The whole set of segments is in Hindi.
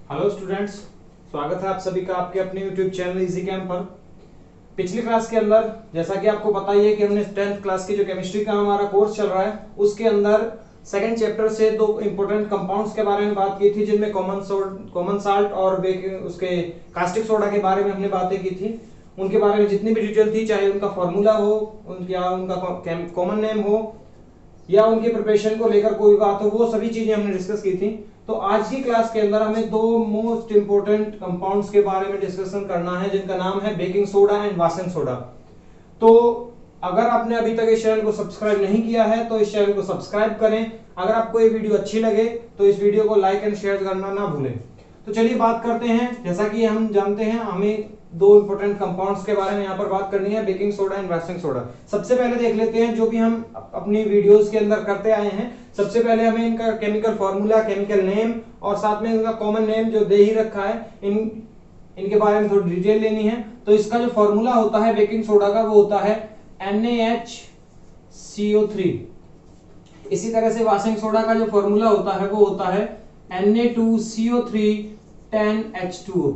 हेलो स्टूडेंट्स, स्वागत है आप सभी का आपके अपने यूट्यूब चैनल इजी कैम पर। पिछली क्लास के अंदर जैसा कि आपको पता ही है कि हमने 10th क्लास की जो केमिस्ट्री का हमारा कोर्स चल रहा है उसके अंदर सेकंड चैप्टर से दो इंपॉर्टेंट कंपाउंड्स के बारे में बात की थी, जिनमें कॉमन साल्ट और उसके कास्टिक सोडा के बारे में हमने बातें की थी। उनके बारे में जितनी भी डिटेल थी, चाहे उनका फॉर्मूला हो, उनका कॉमन नेम हो या उनकी प्रिपरेशन को लेकर कोई बात हो, वो सभी चीजें हमने डिस्कस की थी। तो आज की क्लास के अंदर हमें दो मोस्ट इंपोर्टेंट कंपाउंड्स के बारे में डिस्कशन करना है, जिनका नाम है baking soda and washing soda. तो अगर आपने अभी तक इस चैनल को सब्सक्राइब नहीं किया है तो इस चैनल को सब्सक्राइब करें। अगर आपको ये वीडियो अच्छी लगे तो इस वीडियो को लाइक एंड शेयर करना ना भूलें। तो चलिए बात करते हैं। जैसा कि हम जानते हैं, हमें दो इंपॉर्टेंट कंपाउंड्स के बारे में यहाँ पर बात करनी है, baking soda and washing soda. सबसे पहले देख लेते हैं जो भी हम अपनी वीडियोस के अंदर करते आए हैं। सबसे पहले हमें इनका केमिकल फॉर्मूला, केमिकल नेम और साथ में इनका कॉमन नेम जो दे ही रखा है, इनके बारे में थोड़ी डिटेल लेनी है। तो इसका जो फॉर्मूला होता है बेकिंग सोडा का, वो होता है NaHCO3। इसी तरह से वाशिंग सोडा का जो फॉर्मूला होता है वो होता है Na2CO3 10H2O।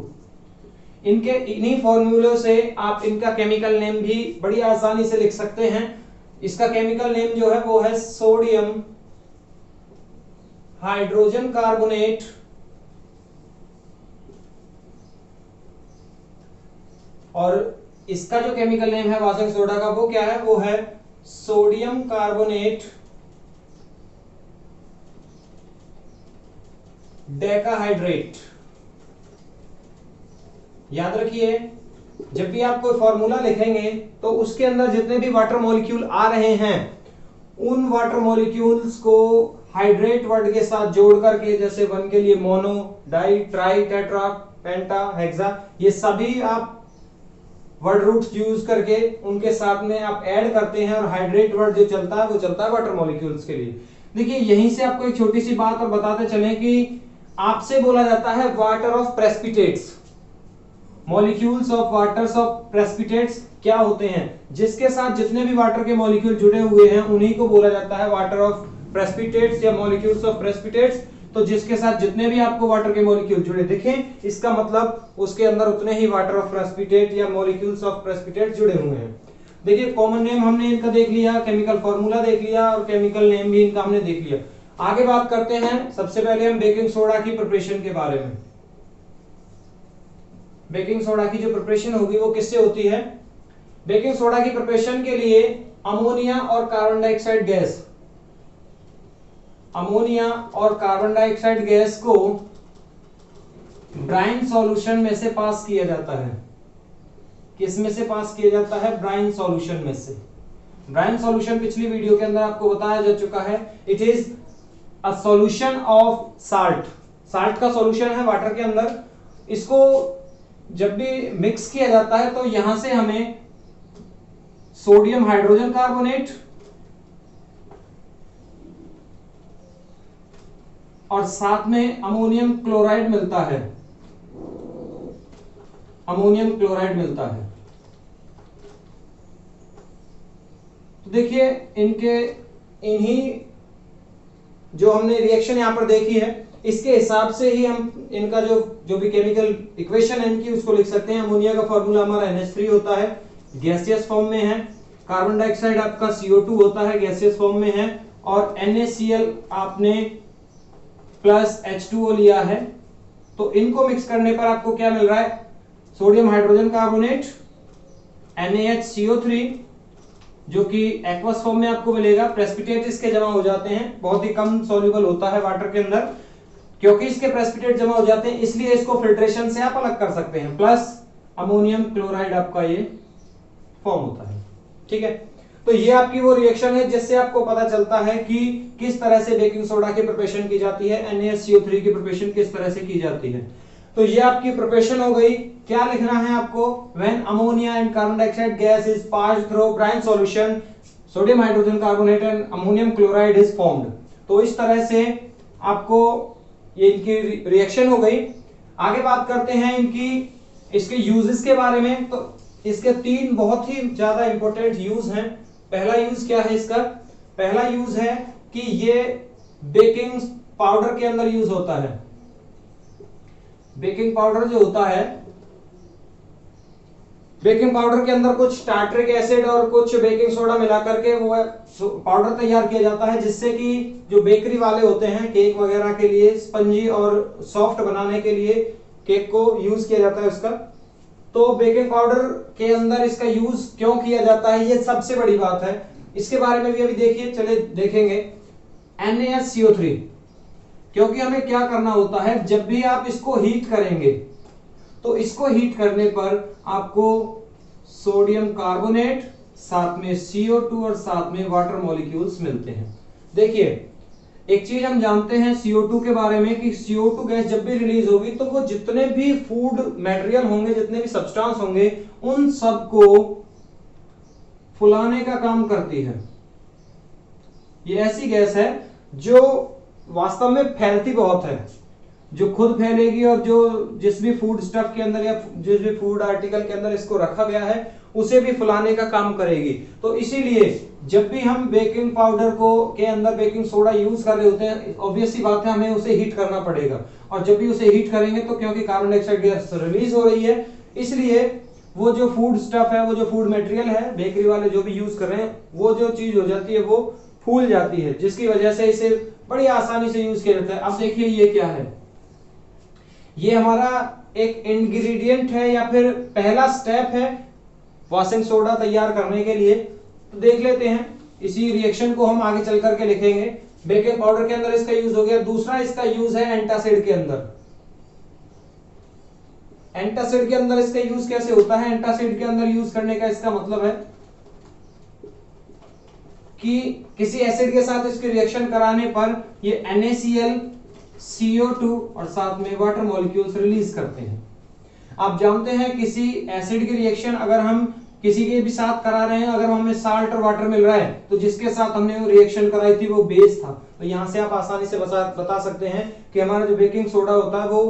इन्हीं फॉर्मूलों से आप इनका केमिकल नेम भी बड़ी आसानी से लिख सकते हैं। इसका केमिकल नेम जो है वो है सोडियम हाइड्रोजन कार्बोनेट और इसका जो केमिकल नेम है वाशिंग सोडा का, वो क्या है? वो है सोडियम कार्बोनेट डेकाहाइड्रेट। याद रखिए, जब भी आप कोई फॉर्मूला लिखेंगे तो उसके अंदर जितने भी वाटर मॉलिक्यूल आ रहे हैं, उन वाटर मॉलिक्यूल्स को हाइड्रेट वर्ड के साथ जोड़ करके, जैसे वन के लिए मोनो, डाई, ट्राई, टेट्रा, पेंटा, हेक्सा, ये सभी आप वर्ड रूट्स यूज करके उनके साथ में आप ऐड करते हैं और हाइड्रेट वर्ड जो चलता है वो चलता है वाटर मॉलिक्यूल्स के लिए। देखिए, यहीं से आपको एक छोटी सी बात और बताते चलें कि आपसे बोला जाता है water of precipitates. Molecules of waters of precipitates क्या होते हैं? जिसके साथ जितने भी वाटर के मॉलिक्यूल जुड़े हुए हैं उन्हीं को बोला जाता है वाटर ऑफ प्रेसिपिटेट्स या मॉलिक्यूल्स ऑफ प्रेसिपिटेट्स। तो जिसके साथ जितने भी आपको वाटर के मॉलिक्यूल जुड़े दिखें, इसका मतलब उसके अंदर उतने ही वाटर ऑफ प्रेसिपिटेट या मॉलिक्यूल्स ऑफ प्रेसिपिटेट जुड़े हुए हैं। देखिए, कॉमन नेम हमने इनका देख लिया, केमिकल फॉर्मूला देख लिया और केमिकल नेम भी इनका हमने देख लिया। आगे बात करते हैं। सबसे पहले हम बेकिंग सोडा की प्रिपरेशन के बारे में। बेकिंग सोडा की जो प्रिपरेशन होगी वो किससे होती है? बेकिंग सोडा की प्रिपरेशन के लिए अमोनिया और कार्बन डाइऑक्साइड गैस, अमोनिया और कार्बन डाइऑक्साइड गैस को ब्राइन सॉल्यूशन में से पास किया जाता है। किस में से पास किया जाता है? ब्राइन सॉल्यूशन में से। ब्राइन सॉल्यूशन पिछली वीडियो के अंदर आपको बताया जा चुका है। It is a solution of salt. Salt का सॉल्यूशन है वाटर के अंदर। इसको जब भी मिक्स किया जाता है तो यहां से हमें सोडियम हाइड्रोजन कार्बोनेट और साथ में अमोनियम क्लोराइड मिलता है। अमोनियम क्लोराइड मिलता है। तो देखिए, इन्हीं जो हमने रिएक्शन यहां पर देखी है, इसके हिसाब से ही हम इनका जो भी केमिकल इक्वेशन है इनकी, उसको लिख सकते हैं। अमोनिया का फॉर्मूला हमारा NH3 होता है, गैसियस फॉर्म में है। कार्बन डाइऑक्साइड आपका CO2 होता है, गैसियस फॉर्म में है। और NaCl आपने प्लस H2O लिया है। तो इनको मिक्स करने पर आपको क्या मिल रहा है? सोडियम हाइड्रोजन कार्बोनेट NaHCO3, जो कि एक्वस फॉर्म में आपको मिलेगा। प्रेसिपिटेट इसके जमा हो जाते हैं, बहुत ही कम सॉल्युबल होता है वाटर के अंदर। क्योंकि इसके प्रेसिपिटेट जमा हो जाते हैं, इसलिए इसको फिल्ट्रेशन से आप अलग कर सकते हैं। प्लस अमोनियम क्लोराइड आपका ये फॉर्म होता है। ठीक है, तो ये आपकी वो रिएक्शन है जिससे आपको पता चलता है कि किस तरह से बेकिंग सोडा की प्रिपरेशन की जाती है, NaCO3 की प्रिपरेशन किस तरह से की जाती है। तो ये आपकी प्रिपरेशन हो गई। क्या लिखना है आपको? When ammonia and carbon dioxide gas is passed through brine solution, sodium hydrogen carbonate and ammonium chloride is formed. तो इस तरह से आपको ये इनकी रिएक्शन हो गई। आगे बात करते हैं इसके यूजेस के बारे में। तो इसके तीन बहुत ही ज्यादा इंपॉर्टेंट यूज हैं। पहला यूज क्या है इसका? पहला यूज है कि ये बेकिंग पाउडर के अंदर यूज होता है। बेकिंग पाउडर जो होता है, बेकिंग पाउडर के अंदर कुछ टार्ट्रिक एसिड और कुछ बेकिंग सोडा मिला करके वो पाउडर तैयार किया जाता है, जिससे कि जो बेकरी वाले होते हैं केक वगैरह के लिए स्पंजी और सॉफ्ट बनाने के लिए केक को यूज किया जाता है उसका। तो बेकिंग पाउडर के अंदर इसका यूज क्यों किया जाता है, ये सबसे बड़ी बात है। इसके बारे में भी अभी देखिए, चले देखेंगे। NaSCO3, क्योंकि हमें क्या करना होता है, जब भी आप इसको हीट करेंगे तो इसको हीट करने पर आपको सोडियम कार्बोनेट, साथ में CO2 और साथ में वाटर मॉलिक्यूल्स मिलते हैं। देखिए एक चीज हम जानते हैं CO2 के बारे में कि CO2 गैस जब भी रिलीज होगी तो वो जितने भी फूड मटेरियल होंगे, जितने भी सब्सटेंस होंगे, उन सबको फुलाने का काम करती है। ये ऐसी गैस है जो वास्तव में फैलती बहुत है, जो खुद फैलेगी और जो जिस भी फूड स्टफ के अंदर या जिस भी फूड आर्टिकल के अंदर इसको रखा गया है उसे भी फुलाने का काम करेगी। तो इसीलिए जब भी हम बेकिंग पाउडर को के अंदर बेकिंग सोडा यूज कर रहे होते हैं, ऑब्वियस सी बात है हमें उसे हीट करना पड़ेगा। और जब भी उसे हीट करेंगे तो क्योंकि कार्बन डाइऑक्साइड गैस रिलीज हो रही है, इसलिए वो जो फूड स्टफ है, वो जो फूड मटेरियल है, बेकरी वाले जो भी यूज कर रहे हैं, वो जो चीज हो जाती है वो फूल जाती है, जिसकी वजह से इसे बड़ी आसानी से यूज किया जाता है। अब देखिए ये क्या है, ये हमारा एक इंग्रेडिएंट है या फिर पहला स्टेप है वॉशिंग सोडा तैयार करने के लिए। तो देख लेते हैं, इसी रिएक्शन को हम आगे चल करके लिखेंगे। बेकिंग पाउडर के अंदर इसका यूज हो गया। दूसरा इसका यूज है एंटासिड के अंदर। एंटासिड के अंदर इसका यूज कैसे होता है, एंटासिड के अंदर यूज करने का इसका मतलब है कि किसी एसिड के साथ इसके रिएक्शन कराने पर ये NaCl, CO2 और साथ में वाटर मॉलिक्यूल्स रिलीज करते हैं। आप जानते हैं किसी एसिड की रिएक्शन अगर हम किसी के भी साथ करा रहे हैं, अगर हमें साल्ट और वाटर मिल रहा है तो जिसके साथ हमने वो रिएक्शन कराई थी वो बेस था। तो यहां से आप आसानी से बता सकते हैं कि हमारा जो बेकिंग सोडा होता है वो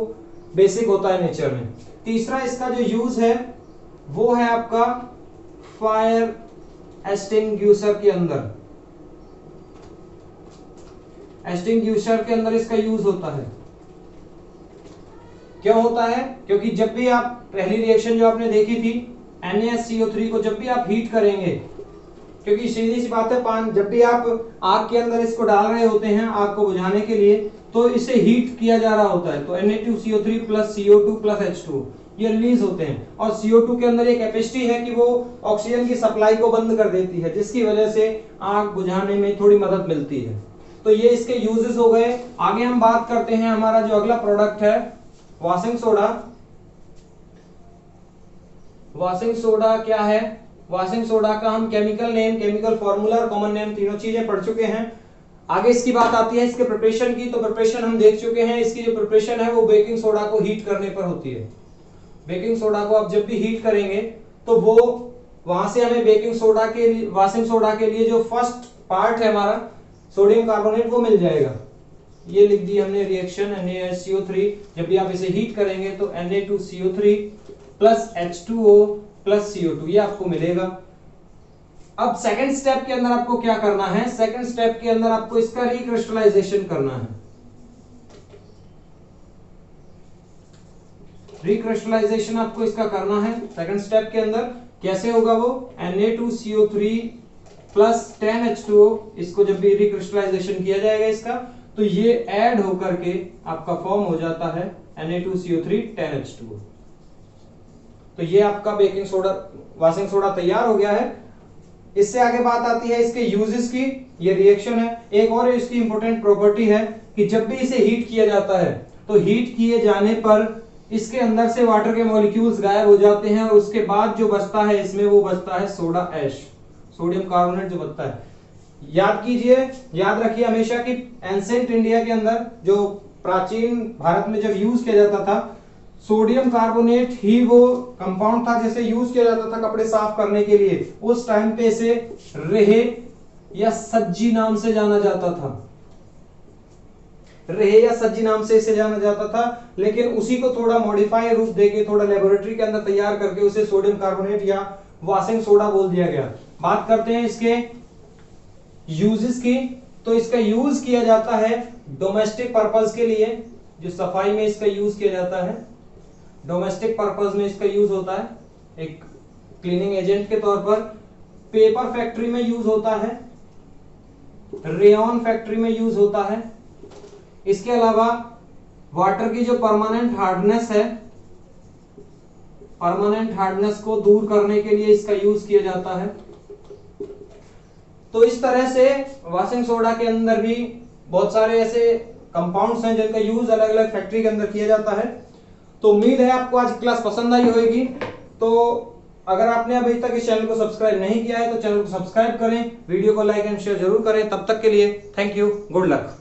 बेसिक होता है नेचर में। तीसरा इसका जो यूज है वो है आपका फायर एक्सटिंग्विशर के अंदर। एक्सटिंग्विशर के अंदर इसका यूज होता है। क्यों होता है, क्योंकि जब भी आप पहली रिएक्शन जो आपने देखी थी NaSCO3 को जब भी आप हीट करेंगे, क्योंकि सीधी सी बात है, जब भी आप आग के अंदर इसको डाल रहे होते हैं आग को बुझाने के लिए, तो इसे हीट किया जा रहा होता है। तो Na2CO3 plus CO2 plus H2 ये रिलीज होते हैं। और CO2 के अंदर एक कैपेसिटी है कि वो ऑक्सीजन की सप्लाई को बंद कर देती है, जिसकी वजह से आग बुझाने में थोड़ी मदद मिलती है। तो ये इसके यूजेस हो गए। आगे हम बात करते हैं, हमारा जो अगला प्रोडक्ट है वॉशिंग सोडा। वॉशिंग सोडा क्या है, वॉशिंग सोडा का हम केमिकल नेम, केमिकल फॉर्मूला और कॉमन नेम तीनों चीजें पढ़ चुके हैं। आगे इसकी बात आती है इसके प्रिपरेशन की। तो प्रिपरेशन हम देख चुके हैं, इसकी जो प्रिपरेशन है वो बेकिंग सोडा को हीट करने पर होती है। बेकिंग सोडा को आप जब भी हीट करेंगे तो वो वहां से हमें बेकिंग सोडा के लिए, वॉशिंग सोडा के लिए जो फर्स्ट पार्ट है हमारा सोडियम कार्बोनेट वो मिल जाएगा। ये लिख दी हमने रिएक्शन NaSCO3। जब भी आप इसे हीट करेंगे तो Na2CO3 plus H2O plus CO2 ये आपको मिलेगा। अब सेकंड स्टेप के अंदर आपको क्या करना है, सेकंड स्टेप के अंदर आपको इसका रिक्रिस्टलाइजेशन करना है। रिक्रिस्टलाइजेशन आपको इसका करना है सेकंड स्टेप के अंदर। कैसे होगा वो, Na2CO3 प्लस 10H2O, इसको जब भी रिक्रिस्टलाइजेशन किया जाएगा इसका, तो ये ऐड होकर के आपका फॉर्म हो जाता है Na2CO3 10H2O। तो ये आपका बेकिंग सोडा, वॉशिंग सोडा तैयार हो गया है। इससे आगे बात आती है इसके यूजेस की। ये रिएक्शन है। एक और इसकी इंपॉर्टेंट प्रॉपर्टी है कि जब भी इसे हीट किया जाता है तो हीट किए जाने पर इसके अंदर से वाटर के मॉलिक्यूल्स गायब हो जाते हैं और उसके बाद जो बचता है इसमें वो बचता है सोडा ऐश, सोडियम कार्बोनेट जो बचता है। याद कीजिए, याद रखिए हमेशा कि एंसेंट इंडिया के अंदर, जो प्राचीन भारत में जब यूज किया जाता था, सोडियम कार्बोनेट ही वो कंपाउंड था जैसे यूज किया जाता था कपड़े साफ करने के लिए। उस टाइम पे इसे रेहे या सज्जी नाम से जाना जाता था। रेहे या सज्जी नाम से इसे जाना जाता था, लेकिन उसी को थोड़ा मॉडिफाई रूप देके, थोड़ा लेबोरेटरी के अंदर तैयार करके उसे सोडियम कार्बोनेट या वॉशिंग सोडा बोल दिया गया। बात करते हैं इसके यूजेस की। तो इसका यूज किया जाता है डोमेस्टिक पर्पस के लिए, जो सफाई में इसका यूज किया जाता है। डोमेस्टिक पर्पस में इसका यूज होता है, एक क्लीनिंग एजेंट के तौर पर। पेपर फैक्ट्री में यूज होता है, रेयन फैक्ट्री में यूज होता है। इसके अलावा वाटर की जो परमानेंट हार्डनेस है, परमानेंट हार्डनेस को दूर करने के लिए इसका यूज किया जाता है। तो इस तरह से वॉशिंग सोडा के अंदर भी बहुत सारे ऐसे कंपाउंड्स हैं जिनका यूज अलग अलग फैक्ट्री के अंदर किया जाता है। तो उम्मीद है आपको आज क्लास पसंद आई होगी। तो अगर आपने अभी तक इस चैनल को सब्सक्राइब नहीं किया है तो चैनल को सब्सक्राइब करें, वीडियो को लाइक एंड शेयर जरूर करें। तब तक के लिए थैंक यू, गुड लक।